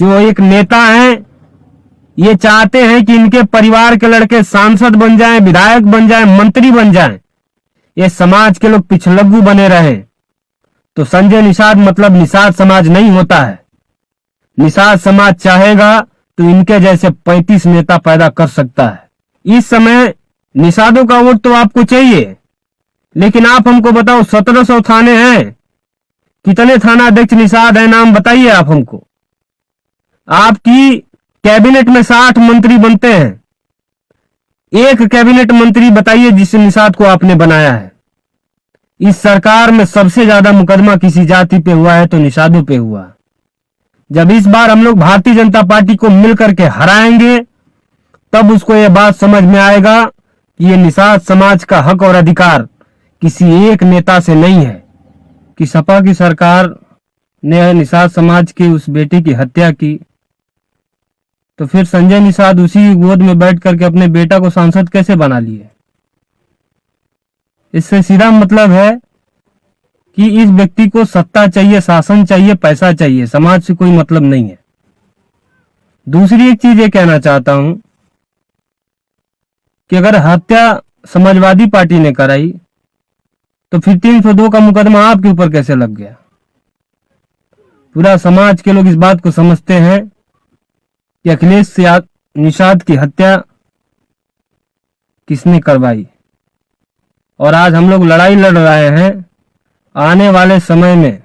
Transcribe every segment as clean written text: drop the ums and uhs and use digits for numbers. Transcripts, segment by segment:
जो एक नेता हैं, ये चाहते हैं कि इनके परिवार के लड़के सांसद बन जाएं, विधायक बन जाएं, मंत्री बन जाएं, ये समाज के लोग पिछलग्गू बने रहें। तो संजय निषाद मतलब निषाद समाज नहीं होता है। निषाद समाज चाहेगा तो इनके जैसे 35 नेता पैदा कर सकता है। इस समय निषादों का वोट तो आपको चाहिए, लेकिन आप हमको बताओ 1700 थाने हैं, कितने थाना अध्यक्ष निषाद है, नाम बताइए आप हमको। आपकी कैबिनेट में 60 मंत्री बनते हैं, एक कैबिनेट मंत्री बताइए जिस निषाद को आपने बनाया है। इस सरकार में सबसे ज्यादा मुकदमा किसी जाति पे हुआ है तो निषादों पे हुआ। जब इस बार हम लोग भारतीय जनता पार्टी को मिलकर के हराएंगे, तब उसको यह बात समझ में आएगा कि ये निषाद समाज का हक और अधिकार किसी एक नेता से नहीं है। कि सपा की सरकार ने निषाद समाज के उस बेटे की हत्या की, तो फिर संजय निषाद उसी गोद में बैठ करके अपने बेटा को सांसद कैसे बना लिए। इससे सीधा मतलब है कि इस व्यक्ति को सत्ता चाहिए, शासन चाहिए, पैसा चाहिए, समाज से कोई मतलब नहीं है। दूसरी एक चीज ये कहना चाहता हूं कि अगर हत्या समाजवादी पार्टी ने कराई तो फिर 302 का मुकदमा आपके ऊपर कैसे लग गया। पूरा समाज के लोग इस बात को समझते हैं कि अखिलेश निषाद की हत्या किसने करवाई। और आज हम लोग लड़ाई लड़ रहे हैं। आने वाले समय में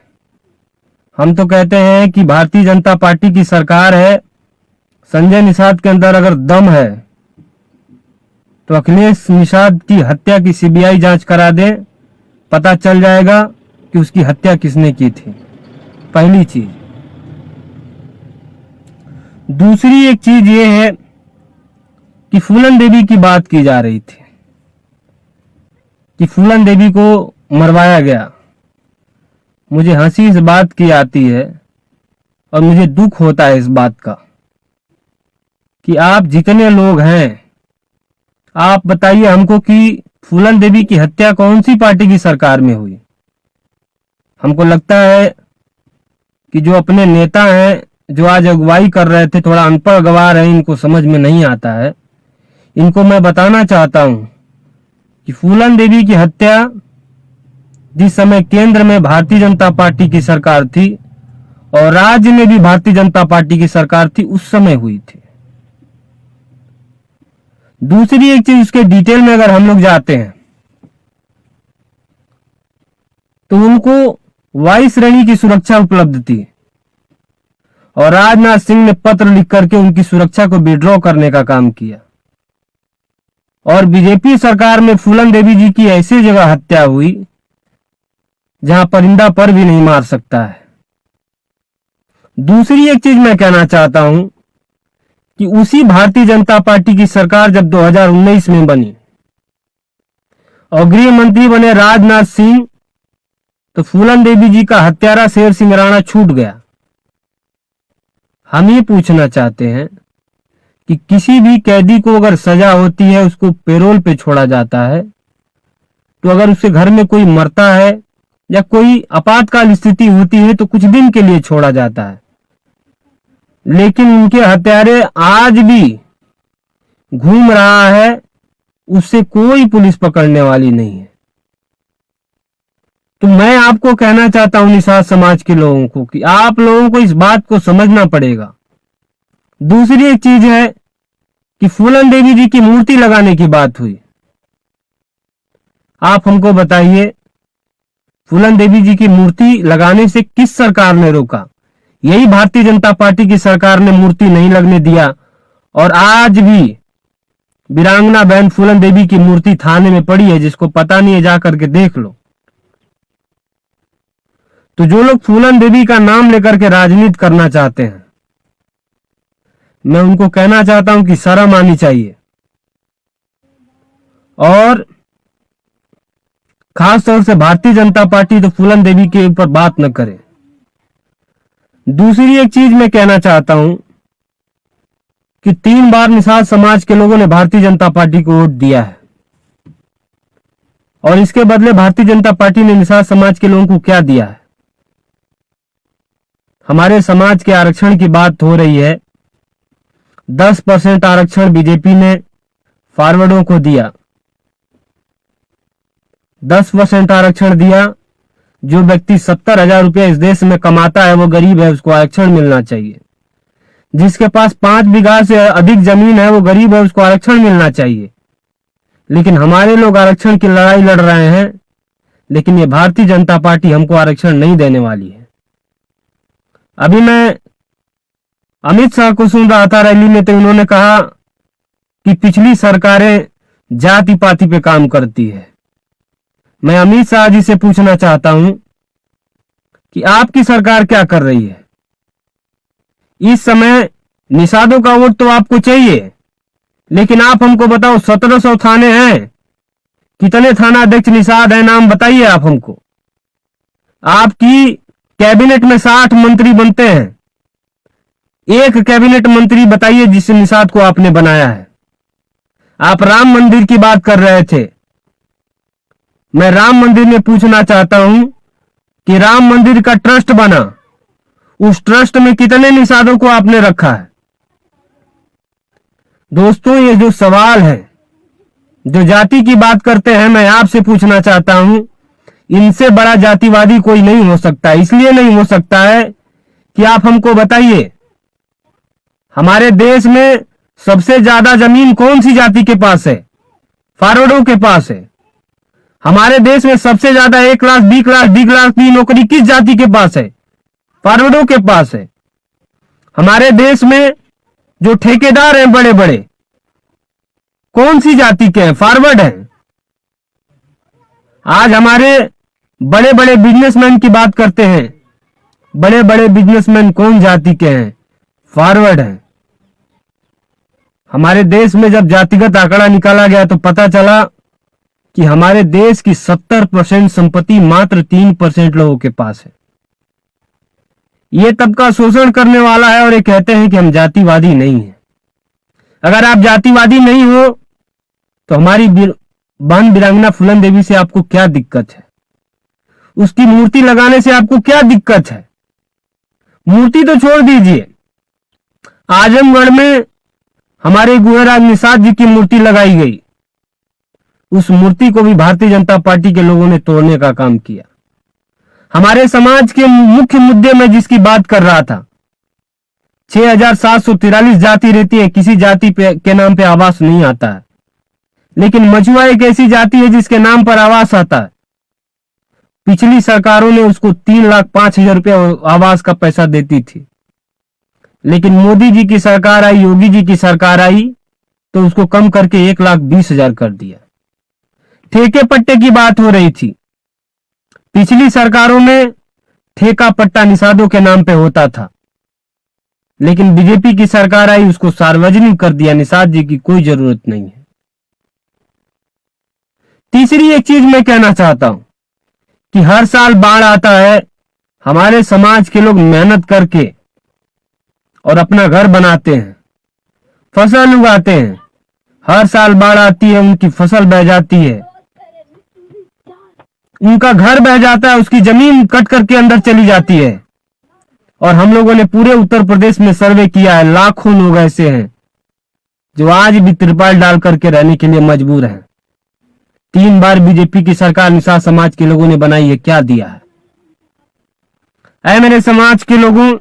हम तो कहते हैं कि भारतीय जनता पार्टी की सरकार है, संजय निषाद के अंदर अगर दम है तो अखिलेश निषाद की हत्या की सीबीआई जांच करा दे, पता चल जाएगा कि उसकी हत्या किसने की थी। पहली चीज। दूसरी एक चीज ये है कि फूलन देवी की बात की जा रही थी कि फूलन देवी को मरवाया गया। मुझे हंसी इस बात की आती है और मुझे दुख होता है इस बात का कि आप जितने लोग हैं, आप बताइए हमको कि फूलन देवी की हत्या कौन सी पार्टी की सरकार में हुई। हमको लगता है कि जो अपने नेता हैं, जो आज अगुवाई कर रहे थे, थोड़ा अनपढ़ गवार है, इनको समझ में नहीं आता है। इनको मैं बताना चाहता हूं कि फूलन देवी की हत्या जिस समय केंद्र में भारतीय जनता पार्टी की सरकार थी और राज्य में भी भारतीय जनता पार्टी की सरकार थी, उस समय हुई थी। दूसरी एक चीज, उसके डिटेल में अगर हम लोग जाते हैं तो उनको वायु श्रेणी की सुरक्षा उपलब्ध थी और राजनाथ सिंह ने पत्र लिख करके उनकी सुरक्षा को विड्रॉ करने का काम किया। और बीजेपी सरकार में फूलन देवी जी की ऐसी जगह हत्या हुई जहां परिंदा पर भी नहीं मार सकता है। दूसरी एक चीज मैं कहना चाहता हूं कि उसी भारतीय जनता पार्टी की सरकार जब 2019 में बनी और गृह मंत्री बने राजनाथ सिंह, तो फूलन देवी जी का हत्यारा शेर सिंह राणा छूट गया। हम ये पूछना चाहते हैं कि किसी भी कैदी को अगर सजा होती है, उसको पेरोल पे छोड़ा जाता है, तो अगर उसके घर में कोई मरता है या कोई आपातकाल स्थिति होती है तो कुछ दिन के लिए छोड़ा जाता है। लेकिन उनके हत्यारे आज भी घूम रहा है, उससे कोई पुलिस पकड़ने वाली नहीं है। तो मैं आपको कहना चाहता हूं निषाद समाज के लोगों को कि आप लोगों को इस बात को समझना पड़ेगा। दूसरी एक चीज है कि फूलन देवी जी की मूर्ति लगाने की बात हुई। आप हमको बताइए, फूलन देवी जी की मूर्ति लगाने से किस सरकार ने रोका? यही भारतीय जनता पार्टी की सरकार ने मूर्ति नहीं लगने दिया और आज भी वीरांगना बहन फूलन देवी की मूर्ति थाने में पड़ी है। जिसको पता नहीं है जा करके देख लो। तो जो लोग फूलन देवी का नाम लेकर के राजनीति करना चाहते हैं, मैं उनको कहना चाहता हूं कि शर्म आनी चाहिए और खासतौर से भारतीय जनता पार्टी तो फूलन देवी के ऊपर बात न करे। दूसरी एक चीज मैं कहना चाहता हूं कि 3 बार निषाद समाज के लोगों ने भारतीय जनता पार्टी को वोट दिया है और इसके बदले भारतीय जनता पार्टी ने निषाद समाज के लोगों को क्या दिया है? हमारे समाज के आरक्षण की बात हो रही है। 10% आरक्षण बीजेपी ने फॉरवर्डों को दिया, 10% आरक्षण दिया। जो व्यक्ति 70,000 रुपया इस देश में कमाता है वो गरीब है, उसको आरक्षण मिलना चाहिए। जिसके पास 5 बीघा से अधिक जमीन है वो गरीब है, उसको आरक्षण मिलना चाहिए। लेकिन हमारे लोग आरक्षण की लड़ाई लड़ रहे हैं, लेकिन ये भारतीय जनता पार्टी हमको आरक्षण नहीं देने वाली है। अभी मैं अमित शाह को सुन रहा था रैली में, तो उन्होंने कहा कि पिछली सरकारें जाति पाति पे काम करती है। मैं अमित शाह जी से पूछना चाहता हूं कि आपकी सरकार क्या कर रही है? इस समय निषादों का वोट तो आपको चाहिए, लेकिन आप हमको बताओ 1700 थाने हैं, कितने थाना अध्यक्ष निषाद है, नाम बताइए आप हमको। आपकी कैबिनेट में 60 मंत्री बनते हैं, एक कैबिनेट मंत्री बताइए जिस निषाद को आपने बनाया है। आप राम मंदिर की बात कर रहे थे, मैं राम मंदिर में पूछना चाहता हूं कि राम मंदिर का ट्रस्ट बना, उस ट्रस्ट में कितने निषादों को आपने रखा है? दोस्तों, ये जो सवाल है, जो जाति की बात करते हैं, मैं आपसे पूछना चाहता हूं, इनसे बड़ा जातिवादी कोई नहीं हो सकता। इसलिए नहीं हो सकता है कि आप हमको बताइए, हमारे देश में सबसे ज्यादा जमीन कौन सी जाति के पास है? फॉरवर्डों के पास है। हमारे देश में सबसे ज्यादा 1 लाख 20 लाख 20 लाख की नौकरी किस जाति के पास है? फॉरवर्डों के पास है। हमारे देश में जो ठेकेदार हैं बड़े बड़े, कौन सी जाति के हैं? फॉरवर्ड हैं। आज हमारे बड़े बड़े बिजनेसमैन की बात करते हैं, बड़े बड़े बिजनेसमैन कौन जाति के हैं? फॉरवर्ड हैं। हमारे देश में जब जातिगत आंकड़ा निकाला गया तो पता चला कि हमारे देश की 70% संपत्ति मात्र 3% लोगों के पास है। ये तबका शोषण करने वाला है और ये कहते हैं कि हम जातिवादी नहीं हैं। अगर आप जातिवादी नहीं हो तो हमारी बहन वीरांगना फूलन देवी से आपको क्या दिक्कत है? उसकी मूर्ति लगाने से आपको क्या दिक्कत है? मूर्ति तो छोड़ दीजिए, आजमगढ़ में हमारे गुहेराज निषाद जी की मूर्ति लगाई गई, उस मूर्ति को भी भारतीय जनता पार्टी के लोगों ने तोड़ने का काम किया। हमारे समाज के मुख्य मुद्दे में जिसकी बात कर रहा था, 6743 जाति रहती है, किसी जाति के नाम पे आवास नहीं आता है, लेकिन मछुआ एक ऐसी जाति है जिसके नाम पर आवास आता है। पिछली सरकारों ने उसको 3,05,000 रुपया आवास का पैसा देती थी, लेकिन मोदी जी की सरकार आई, योगी जी की सरकार आई तो उसको कम करके 1,20,000 कर दिया। ठेके पट्टे की बात हो रही थी, पिछली सरकारों में ठेका पट्टा निषादों के नाम पे होता था, लेकिन बीजेपी की सरकार आई, उसको सार्वजनिक कर दिया। निषाद जी की कोई जरूरत नहीं है। तीसरी एक चीज मैं कहना चाहता हूं कि हर साल बाढ़ आता है, हमारे समाज के लोग मेहनत करके और अपना घर बनाते हैं, फसल उगाते हैं, हर साल बाढ़ आती है, उनकी फसल बह जाती है, उनका घर बह जाता है, उसकी जमीन कट करके अंदर चली जाती है। और हम लोगों ने पूरे उत्तर प्रदेश में सर्वे किया है, लाखों लोग ऐसे हैं जो आज भी तिरपाल डाल करके रहने के लिए मजबूर हैं। 3 बार बीजेपी की सरकार निषाद समाज के लोगों ने बनाई है, क्या दिया है? ऐ मेरे समाज के लोगों,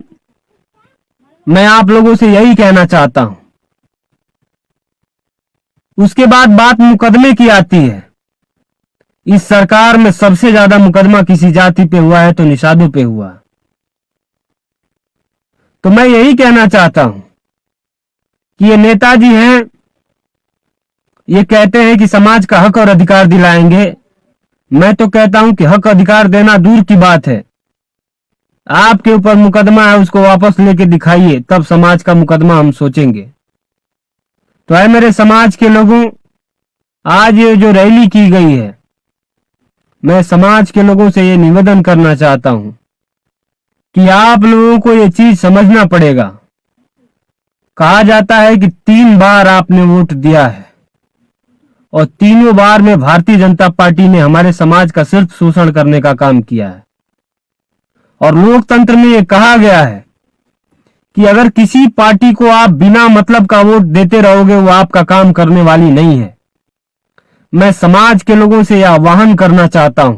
मैं आप लोगों से यही कहना चाहता हूं। उसके बाद बात मुकदमे की आती है। इस सरकार में सबसे ज्यादा मुकदमा किसी जाति पे हुआ है तो निषादों पे हुआ। तो मैं यही कहना चाहता हूं कि ये नेताजी हैं, ये कहते हैं कि समाज का हक और अधिकार दिलाएंगे। मैं तो कहता हूं कि हक अधिकार देना दूर की बात है, आपके ऊपर मुकदमा है उसको वापस लेके दिखाइए, तब समाज का मुकदमा हम सोचेंगे। तो है मेरे समाज के लोगों, आज ये जो रैली की गई है, मैं समाज के लोगों से ये निवेदन करना चाहता हूं कि आप लोगों को ये चीज समझना पड़ेगा। कहा जाता है कि 3 बार आपने वोट दिया है और तीनों बार में भारतीय जनता पार्टी ने हमारे समाज का सिर्फ शोषण करने का काम किया है। और लोकतंत्र में ये कहा गया है कि अगर किसी पार्टी को आप बिना मतलब का वोट देते रहोगे वो आपका काम करने वाली नहीं है। मैं समाज के लोगों से यह आह्वान करना चाहता हूं,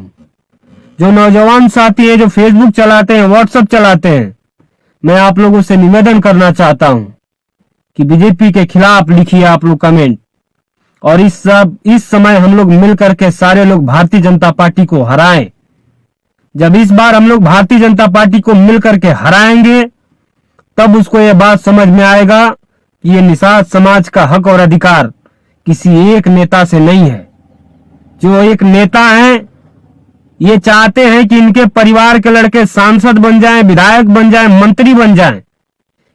जो नौजवान साथी हैं, जो फेसबुक चलाते हैं, व्हाट्सएप चलाते हैं, मैं आप लोगों से निवेदन करना चाहता हूं कि बीजेपी के खिलाफ लिखिए आप लोग कमेंट। और इस समय हम लोग मिलकर के सारे लोग भारतीय जनता पार्टी को हराएं। जब इस बार हम लोग भारतीय जनता पार्टी को मिलकर के हराएंगे तब उसको यह बात समझ में आएगा कि ये निषाद समाज का हक और अधिकार किसी एक नेता से नहीं है। जो एक नेता हैं ये चाहते हैं कि इनके परिवार के लड़के सांसद बन जाएं, विधायक बन जाएं, मंत्री बन जाएं,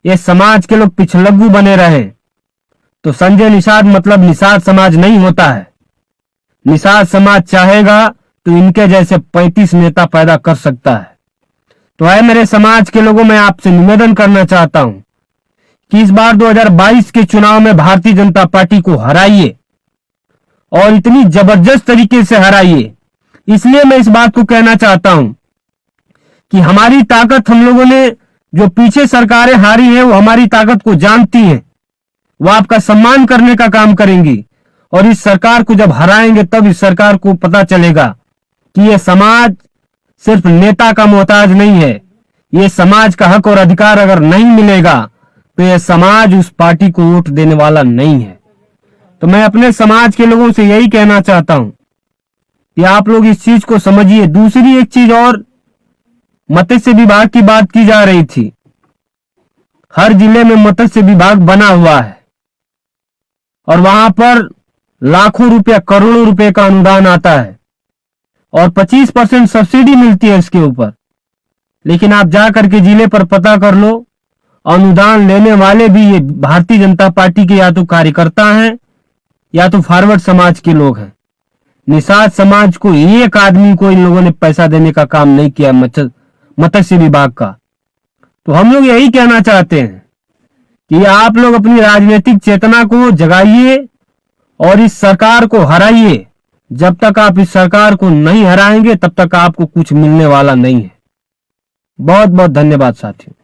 ये समाज के लोग पिछलग्गू बने रहें। तो संजय निषाद मतलब निषाद समाज नहीं होता है। निषाद समाज चाहेगा तो इनके जैसे 35 नेता पैदा कर सकता है। तो है मेरे समाज के लोगों, मैं आपसे निवेदन करना चाहता हूं कि इस बार 2022 के चुनाव में भारतीय जनता पार्टी को हराइए और इतनी जबरदस्त तरीके से हराइए। इसलिए मैं इस बात को कहना चाहता हूं कि हमारी ताकत, हम लोगों ने जो पीछे सरकारें हारी हैं वो हमारी ताकत को जानती हैं, वो आपका सम्मान करने का काम करेंगी। और इस सरकार को जब हराएंगे तब इस सरकार को पता चलेगा कि ये समाज सिर्फ नेता का मोहताज नहीं है। ये समाज का हक और अधिकार अगर नहीं मिलेगा तो ये समाज उस पार्टी को वोट देने वाला नहीं है। तो मैं अपने समाज के लोगों से यही कहना चाहता हूं कि आप लोग इस चीज को समझिए। दूसरी एक चीज और, मत्स्य विभाग की बात की जा रही थी। हर जिले में मत्स्य विभाग बना हुआ है और वहां पर लाखों रुपया, करोड़ों रुपए का अनुदान आता है और 25% सब्सिडी मिलती है इसके ऊपर। लेकिन आप जा करके जिले पर पता कर लो, अनुदान लेने वाले भी ये भारतीय जनता पार्टी के या तो कार्यकर्ता हैं या तो फॉरवर्ड समाज के लोग हैं। निषाद समाज को एक आदमी को इन लोगों ने पैसा देने का काम नहीं किया मत्स्य विभाग का। तो हम लोग यही कहना चाहते हैं कि आप लोग अपनी राजनीतिक चेतना को जगाइए और इस सरकार को हराइए। जब तक आप इस सरकार को नहीं हराएंगे तब तक आपको कुछ मिलने वाला नहीं है। बहुत बहुत धन्यवाद साथियों।